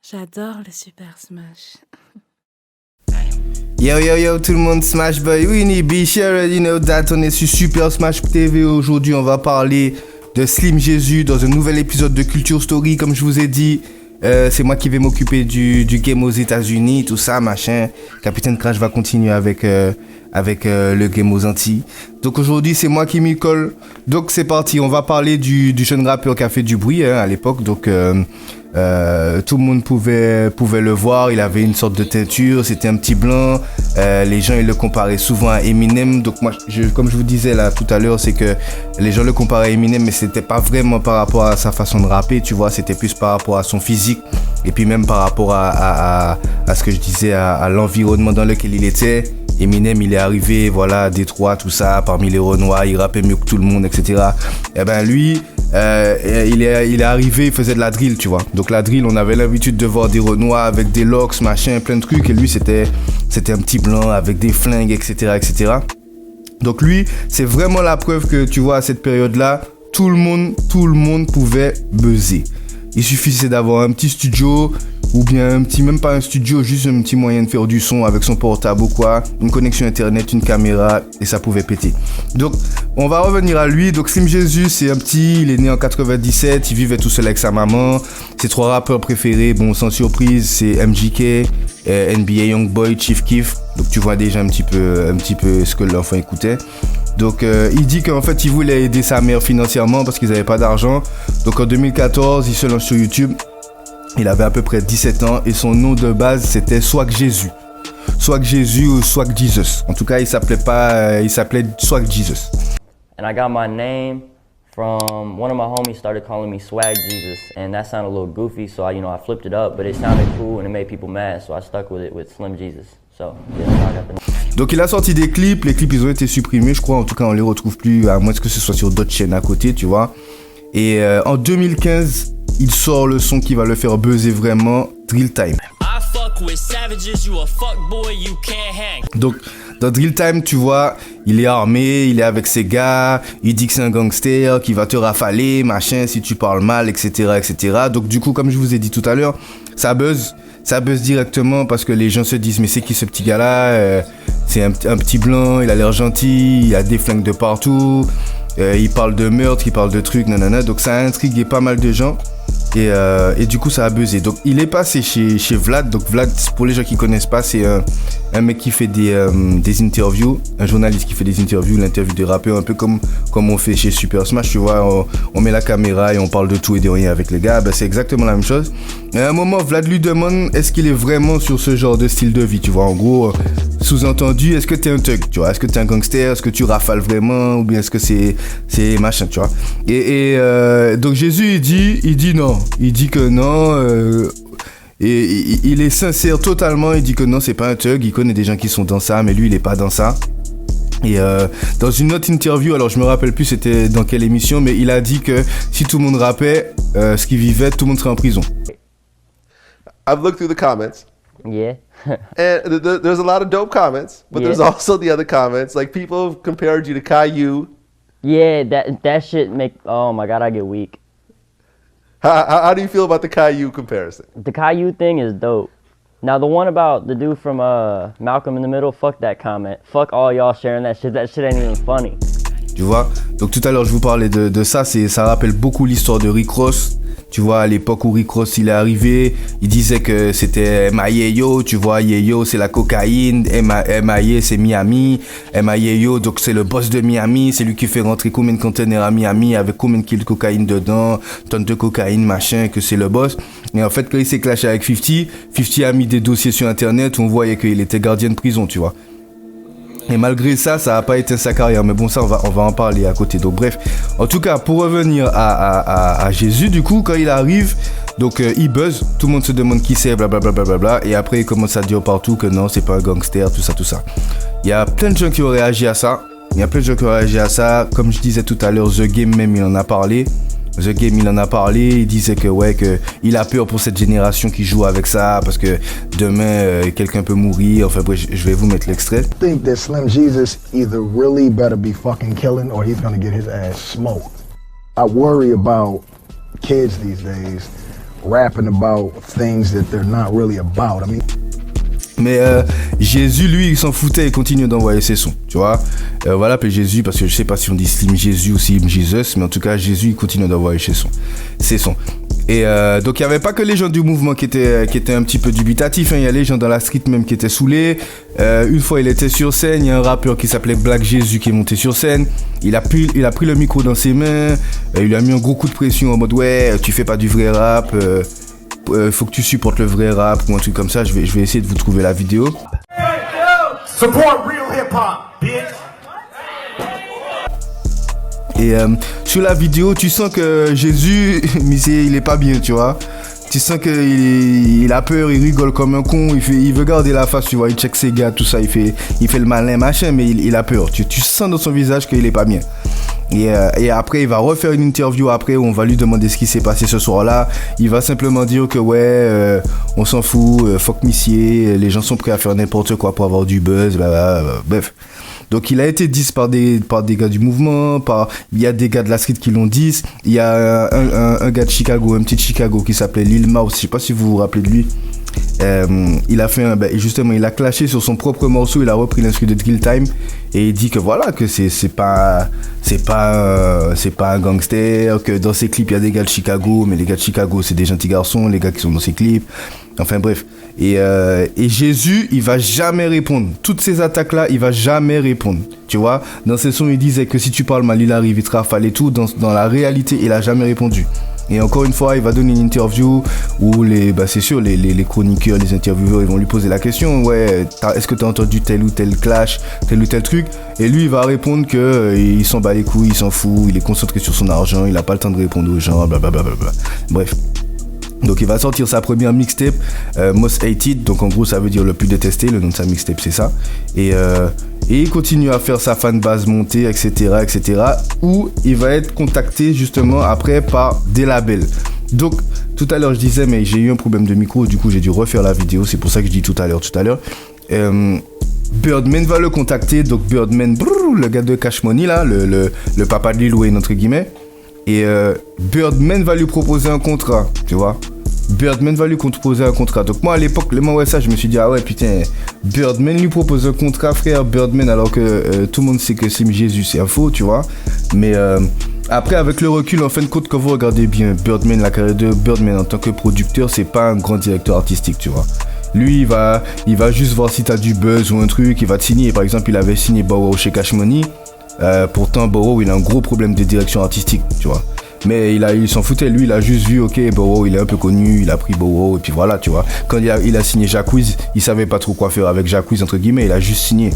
J'adore le Super Smash. Yo, tout le monde, Smash Boy, Winnie B, you already know that, on est sur Super Smash TV. Aujourd'hui, on va parler de Slim Jesus dans un nouvel épisode de Culture Story, comme je vous ai dit. C'est moi qui vais m'occuper du game aux États-Unis, tout ça, machin. Capitaine Crash va continuer avec le game aux Antilles. Donc aujourd'hui, c'est moi qui m'y colle. Donc c'est parti, on va parler du jeune rappeur qui a fait du bruit à l'époque. Donc tout le monde pouvait le voir. Il avait une sorte de teinture, c'était un petit blanc. Les gens ils le comparaient souvent à Eminem. Donc moi, comme je vous disais là tout à l'heure, c'est que les gens le comparaient à Eminem, mais c'était pas vraiment par rapport à sa façon de rapper, tu vois. C'était plus par rapport à son physique et puis même par rapport à ce que je disais, à l'environnement dans lequel il était. Eminem, il est arrivé, voilà, à Détroit, tout ça, parmi les Renois, il rappait mieux que tout le monde, etc. Et ben lui, il est arrivé, il faisait de la drill, tu vois. Donc la drill, on avait l'habitude de voir des Renois avec des locks, machin, plein de trucs. Et lui, c'était un petit blanc avec des flingues, etc., etc. Donc lui, c'est vraiment la preuve que, tu vois, à cette période-là, tout le monde pouvait buzzer. Il suffisait d'avoir un petit studio, ou bien même pas un studio, juste un petit moyen de faire du son avec son portable ou quoi, une connexion internet, une caméra, et ça pouvait péter. Donc, on va revenir à lui. Donc, Slim Jesus, c'est un petit, il est né en 97, il vivait tout seul avec sa maman. Ses trois rappeurs préférés, bon, sans surprise, c'est MGK, NBA Youngboy, Chief Keef. Donc, tu vois déjà un petit peu ce que l'enfant écoutait. Donc il dit qu'en fait il voulait aider sa mère financièrement parce qu'ils n'avaient pas d'argent. Donc en 2014 il se lance sur YouTube. Il avait à peu près 17 ans et son nom de base c'était Swag Jesus. Swag Jesus ou Swag Jesus. En tout cas il s'appelait Swag Jesus. And I got my name from one of my homies started calling me Swag Jesus, and that sounded a little goofy, so I flipped it up, but it sounded cool and it made people mad, so I stuck with it with Slim Jesus. So yeah, I got the name. Donc il a sorti des clips, les clips ils ont été supprimés je crois, en tout cas on les retrouve plus, à moins que ce soit sur d'autres chaînes à côté, tu vois. Et en 2015, il sort le son qui va le faire buzzer vraiment, Drill Time. Donc dans Drill Time, tu vois, il est armé, il est avec ses gars, il dit que c'est un gangster, qui va te rafaler, machin, si tu parles mal, etc., etc. Donc du coup, comme je vous ai dit tout à l'heure, ça buzz directement parce que les gens se disent mais c'est qui ce petit gars-là, c'est un petit blanc, il a l'air gentil, il a des flingues de partout, il parle de meurtre, il parle de trucs, nanana. Donc ça a intrigué pas mal de gens et du coup ça a buzzé. Donc il est passé chez Vlad. Donc Vlad, pour les gens qui connaissent pas, c'est un mec qui fait des interviews, un journaliste qui fait des interviews, l'interview des rappeurs, un peu comme on fait chez Super Smash, tu vois, on met la caméra et on parle de tout et de rien avec les gars. Ben, c'est exactement la même chose. Et à un moment, Vlad lui demande est-ce qu'il est vraiment sur ce genre de style de vie, tu vois, en gros, sous-entendu, est-ce que t'es un thug, tu vois, est-ce que t'es un gangster, est-ce que tu rafales vraiment, ou bien est-ce que c'est machin, tu vois. Et donc Jésus, il dit non, il dit que non, et il est sincère totalement, il dit que non, c'est pas un thug, il connaît des gens qui sont dans ça, mais lui, il est pas dans ça. Et dans une autre interview, alors je me rappelle plus c'était dans quelle émission, mais il a dit que si tout le monde rappait ce qu'il vivait, tout le monde serait en prison. I've looked through the comments. Yeah. And there's a lot of dope comments, but Yeah. there's also the other comments. Like people have compared you to Caillou. Yeah, that shit oh my god, I get weak. How do you feel about the Caillou comparison? The Caillou thing is dope. Now the one about the dude from Malcolm in the Middle, fuck that comment. Fuck all y'all sharing that shit ain't even funny. Tu vois, donc tout à l'heure je vous parlais de ça, ça rappelle beaucoup l'histoire de Rick Ross. Tu vois, à l'époque où Rick Ross il est arrivé, il disait que c'était M.I.A.Yo, tu vois, Yayo c'est la cocaïne, M.I.A. c'est Miami, M.I.A.Yo donc c'est le boss de Miami, c'est lui qui fait rentrer combien de conteneurs à Miami avec combien de kilos de cocaïne dedans, tonnes de cocaïne, machin, que c'est le boss. Et en fait quand il s'est clashé avec 50 a mis des dossiers sur internet où on voyait qu'il était gardien de prison, tu vois. Et malgré ça, ça n'a pas été sa carrière. Mais bon, ça, on va en parler à côté. Donc bref, en tout cas, pour revenir à Jésus, du coup, quand il arrive, donc il buzz, tout le monde se demande qui c'est, blablabla. Et après, il commence à dire partout que non, c'est pas un gangster, tout ça. Il y a plein de gens qui ont réagi à ça. Comme je disais tout à l'heure, The Game même, il en a parlé. The Game, il en a parlé, il disait que il a peur pour cette génération qui joue avec ça parce que demain quelqu'un peut mourir. Enfin bref, je vais vous mettre l'extrait. I think that Slim Jesus either really better be fucking killing or he's gonna get his ass smoked. I worry about kids these days rapping about things that they're not really about. I mean, Mais Jésus, lui, il s'en foutait, il continue d'envoyer ses sons, tu vois. Voilà, appelle Jésus, parce que je sais pas si on dit Slim Jésus ou Slim Jesus, mais en tout cas, Jésus, il continue d'envoyer ses sons. Et donc, il n'y avait pas que les gens du mouvement qui étaient un petit peu dubitatifs, hein. Il y a les gens dans la street même qui étaient saoulés. Une fois, il était sur scène, il y a un rappeur qui s'appelait Black Jésus qui est monté sur scène. Il a pris le micro dans ses mains, il lui a mis un gros coup de pression en mode « Ouais, tu fais pas du vrai rap, faut que tu supportes le vrai rap » ou un truc comme ça. Je vais essayer de vous trouver la vidéo. Support real hip hop, bitch. Et sur la vidéo, tu sens que Jésus, il est pas bien, tu vois. Tu sens qu'il a peur, il rigole comme un con, il veut garder la face, tu vois, il check ses gars, tout ça, il fait le malin, machin, mais il a peur. Tu sens dans son visage qu'il est pas bien. Et après, il va refaire une interview après où on va lui demander ce qui s'est passé ce soir-là. Il va simplement dire que ouais, on s'en fout, fuck missier, les gens sont prêts à faire n'importe quoi pour avoir du buzz, bref. Donc il a été 10 par des gars du mouvement, il y a des gars de la street qui l'ont 10, il y a un gars de Chicago, un petit de Chicago qui s'appelait Lil Mouse, je sais pas si vous vous rappelez de lui. Il a fait justement, il a clashé sur son propre morceau, il a repris l'instru de Drill Time et il dit que voilà, que c'est pas un gangster, que dans ses clips il y a des gars de Chicago, mais les gars de Chicago c'est des gentils garçons, les gars qui sont dans ses clips. Enfin bref. Et Jésus, il va jamais répondre. Toutes ces attaques-là, il va jamais répondre. Tu vois, dans ses sons, il disait que si tu parles mal, il arrive, il te rafale et tout. Dans la réalité, il a jamais répondu. Et encore une fois, il va donner une interview où c'est sûr, les chroniqueurs, les intervieweurs, ils vont lui poser la question. Ouais, est-ce que tu as entendu tel ou tel clash, tel ou tel truc? Et lui, il va répondre que il s'en bat les couilles, il s'en fout, il est concentré sur son argent, il a pas le temps de répondre aux gens, blablabla. Bref. Donc il va sortir sa première mixtape, Most Hated, donc en gros ça veut dire le plus détesté, le nom de sa mixtape c'est ça. Et il continue à faire sa fanbase montée, etc., où il va être contacté justement après par des labels. Donc tout à l'heure je disais, mais j'ai eu un problème de micro, du coup j'ai dû refaire la vidéo, c'est pour ça que je dis tout à l'heure. Birdman va le contacter, donc Birdman, le gars de Cash Money là, le papa de Lil Wayne entre guillemets. Et Birdman va lui proposer un contrat, tu vois. Birdman va lui proposer un contrat. Donc moi à l'époque, je me suis dit, ah ouais putain, Birdman lui propose un contrat, frère, Birdman, alors que tout le monde sait que Slim Jésus c'est un faux, tu vois. Mais après, avec le recul, en fin de compte, quand vous regardez bien Birdman, la carrière de Birdman en tant que producteur, c'est pas un grand directeur artistique, tu vois. Lui, il va juste voir si t'as du buzz ou un truc, il va te signer. Par exemple, il avait signé Bow Wow chez Cash Money. Pourtant Bow Wow il a un gros problème de direction artistique, tu vois. Mais il s'en foutait, lui il a juste vu, ok, Bow Wow il est un peu connu, il a pris Bow Wow et puis voilà, tu vois. Quand il a signé Jacquees, il savait pas trop quoi faire avec Jacquees entre guillemets, il a juste signé.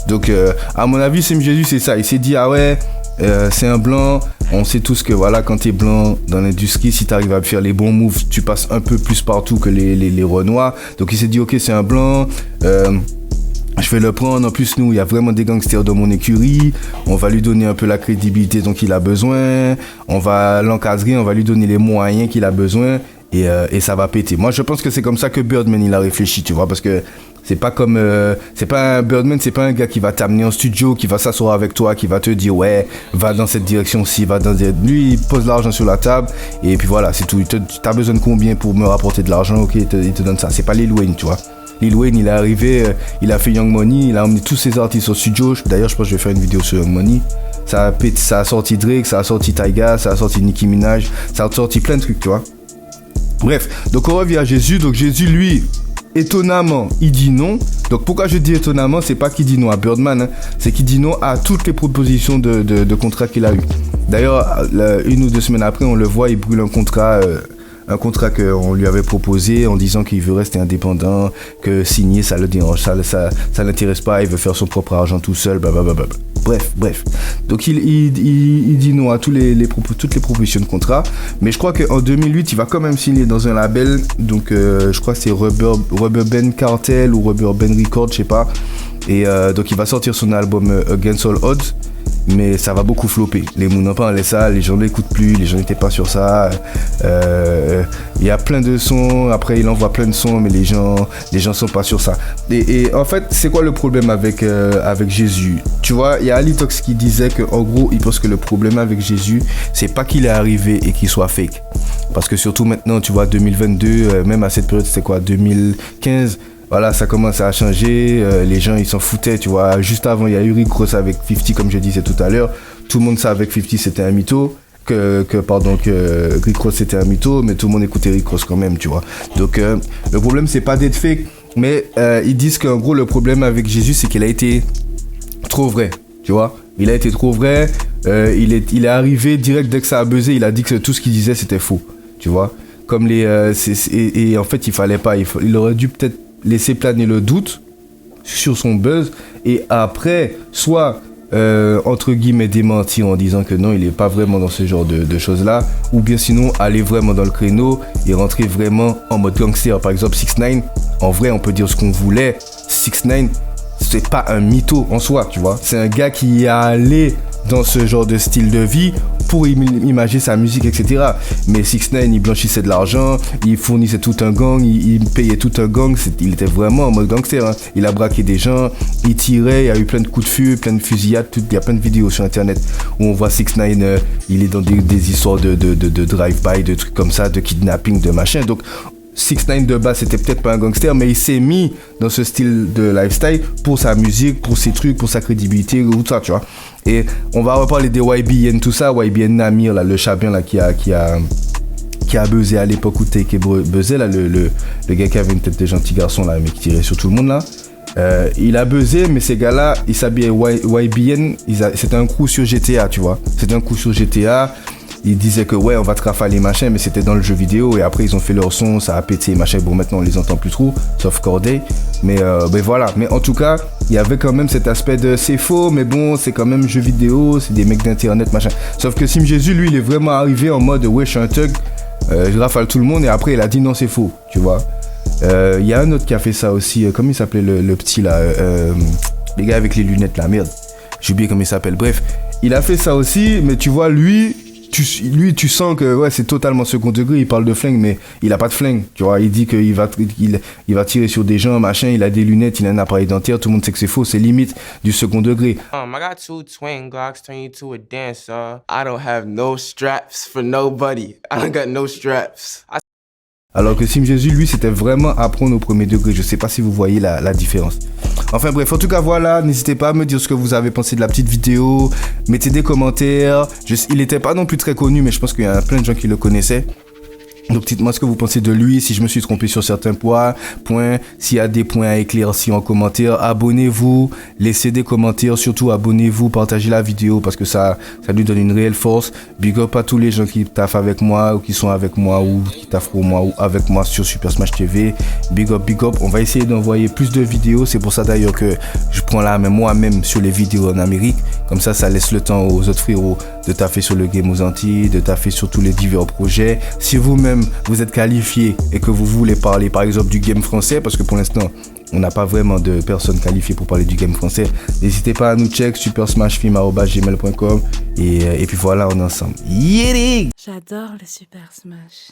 Donc à mon avis Slim Jésus c'est ça, il s'est dit ah ouais, c'est un blanc, on sait tous que voilà, quand t'es blanc dans l'industrie, si t'arrives à faire les bons moves, tu passes un peu plus partout que les renois. Donc il s'est dit ok, c'est un blanc, je vais le prendre. En plus, nous, il y a vraiment des gangsters dans mon écurie. On va lui donner un peu la crédibilité dont il a besoin. On va l'encadrer, on va lui donner les moyens qu'il a besoin. Et ça va péter. Moi, je pense que c'est comme ça que Birdman, il a réfléchi, tu vois. Parce que c'est pas comme... Birdman, c'est pas un gars qui va t'amener en studio, qui va s'asseoir avec toi, qui va te dire, ouais, va dans cette direction-ci, va dans cette... Lui, il pose l'argent sur la table. Et puis voilà, c'est tout. T'as besoin de combien pour me rapporter de l'argent? Ok, il te donne ça. C'est pas Lil Wayne, tu vois. Lil Wayne, il est arrivé, il a fait Young Money, il a emmené tous ses artistes au studio. D'ailleurs, je pense que je vais faire une vidéo sur Young Money. Ça a sorti Drake, ça a sorti Tyga, ça a sorti Nicki Minaj, ça a sorti plein de trucs, tu vois. Bref, donc on revient à Jésus. Donc Jésus, lui, étonnamment, il dit non. Donc pourquoi je dis étonnamment, c'est pas qu'il dit non à Birdman, hein, c'est qu'il dit non à toutes les propositions de contrat qu'il a eu. D'ailleurs, 1 ou 2 semaines après, on le voit, il brûle un contrat qu'on lui avait proposé en disant qu'il veut rester indépendant, que signer ça le dérange, ça l'intéresse pas, il veut faire son propre argent tout seul, blablabla. Bref. Donc il dit non à toutes les propositions de contrat, mais je crois qu'en 2008 il va quand même signer dans un label, donc je crois que c'est Rubber Band Cartel ou Rubber Band Records, je sais pas, et donc il va sortir son album Against All Odds. mais ça va beaucoup flopper. Les gens n'ont pas en ça, les gens l'écoutent plus, les gens n'étaient pas sur ça. Il y a plein de sons, après il envoie plein de sons, mais les gens sont pas sur ça. Et en fait, c'est quoi le problème avec Jésus? Tu vois, il y a Alitox qui disait que en gros, il pense que le problème avec Jésus, c'est pas qu'il est arrivé et qu'il soit fake. Parce que surtout maintenant, tu vois, 2022, même à cette période, c'était quoi, 2015, voilà, ça commence à changer, les gens ils s'en foutaient, tu vois. Juste avant, il y a eu Rick Ross avec 50, comme je disais tout à l'heure. Tout le monde savait que 50 c'était un mytho, que Rick Ross c'était un mytho, mais tout le monde écoutait Rick Ross quand même, tu vois. Donc le problème c'est pas d'être fake, mais ils disent qu'en gros le problème avec Jésus c'est qu'il a été trop vrai, tu vois. Il a été trop vrai, il est arrivé direct dès que ça a buzzé, il a dit que tout ce qu'il disait c'était faux, tu vois. Comme et en fait il fallait pas, il aurait dû peut-être laisser planer le doute sur son buzz et après soit entre guillemets démentir en disant que non il est pas vraiment dans ce genre de choses là, ou bien sinon aller vraiment dans le créneau et rentrer vraiment en mode gangster. Par exemple 6ix9ine, en vrai on peut dire ce qu'on voulait, 6ix9ine c'est pas un mytho en soi, tu vois, c'est un gars qui est allé dans ce genre de style de vie pour imager sa musique, etc. Mais 6ix9ine, il blanchissait de l'argent, il fournissait tout un gang, il payait tout un gang, il était vraiment en mode gangster, hein. Il a braqué des gens, il tirait, il y a eu plein de coups de feu, plein de fusillades, il y a plein de vidéos sur internet où on voit 6ix9ine, il est dans des histoires de drive-by, de trucs comme ça, de kidnapping, de machin. Donc 6ix9ine de base c'était peut-être pas un gangster, mais il s'est mis dans ce style de lifestyle pour sa musique, pour ses trucs, pour sa crédibilité, tout ça, tu vois. Et on va reparler des YBN, tout ça, YBN Namir, là, le chabien là, qui a buzzé à l'époque où Take buzzé, là, le gars qui avait une tête de gentil garçon là, mais qui tirait sur tout le monde là. Il a buzzé, mais ces gars-là, ils s'habillaient YBN, c'était un coup sur GTA, tu vois. C'était un coup sur GTA. Ils disaient que ouais on va te rafaler machin, mais c'était dans le jeu vidéo et après ils ont fait leur son, ça a pété machin. Bon maintenant on les entend plus trop, sauf Corday, mais voilà. Mais en tout cas il y avait quand même cet aspect de c'est faux, mais bon c'est quand même jeu vidéo, c'est des mecs d'internet machin. Sauf que Slim Jésus lui il est vraiment arrivé en mode ouais je suis un thug, je rafale tout le monde, et après il a dit non c'est faux, tu vois. Il y a un autre qui a fait ça aussi, comment il s'appelait le petit là, les gars avec les lunettes là, merde, j'ai oublié comment il s'appelle. Bref, il a fait ça aussi, mais tu vois lui tu sens que ouais, c'est totalement second degré. Il parle de flingue, mais il a pas de flingue. Tu vois, il dit qu'il va tirer sur des gens, machin. Il a des lunettes, il a un appareil dentaire. Tout le monde sait que c'est faux. C'est limite du second degré. I got 2 twin Glocks, turn you to a dancer. I don't have no straps for nobody. I don't got no straps. Alors que Slim Jésus, lui, c'était vraiment à prendre au premier degré. Je sais pas si vous voyez la différence. Enfin bref, en tout cas voilà, n'hésitez pas à me dire ce que vous avez pensé de la petite vidéo. Mettez des commentaires. Il était pas non plus très connu, mais je pense qu'il y a plein de gens qui le connaissaient. Donc dites-moi ce que vous pensez de lui, si je me suis trompé sur certains points, s'il y a des points à éclaircir en commentaire, abonnez-vous, laissez des commentaires, surtout abonnez-vous, partagez la vidéo parce que ça lui donne une réelle force. Big up à tous les gens qui taffent avec moi ou qui sont avec moi ou qui taffent pour moi ou avec moi sur Super Smash TV. Big up, on va essayer d'envoyer plus de vidéos, c'est pour ça d'ailleurs que je prends la main moi-même sur les vidéos en Amérique, comme ça laisse le temps aux autres frérots de taffer sur le game aux Antilles, de taffer sur tous les divers projets. Si vous-même vous êtes qualifié et que vous voulez parler par exemple du game français, parce que pour l'instant on n'a pas vraiment de personnes qualifiées pour parler du game français, n'hésitez pas à nous check supersmashfilm@gmail.com et puis voilà, on est ensemble. J'adore le Super Smash.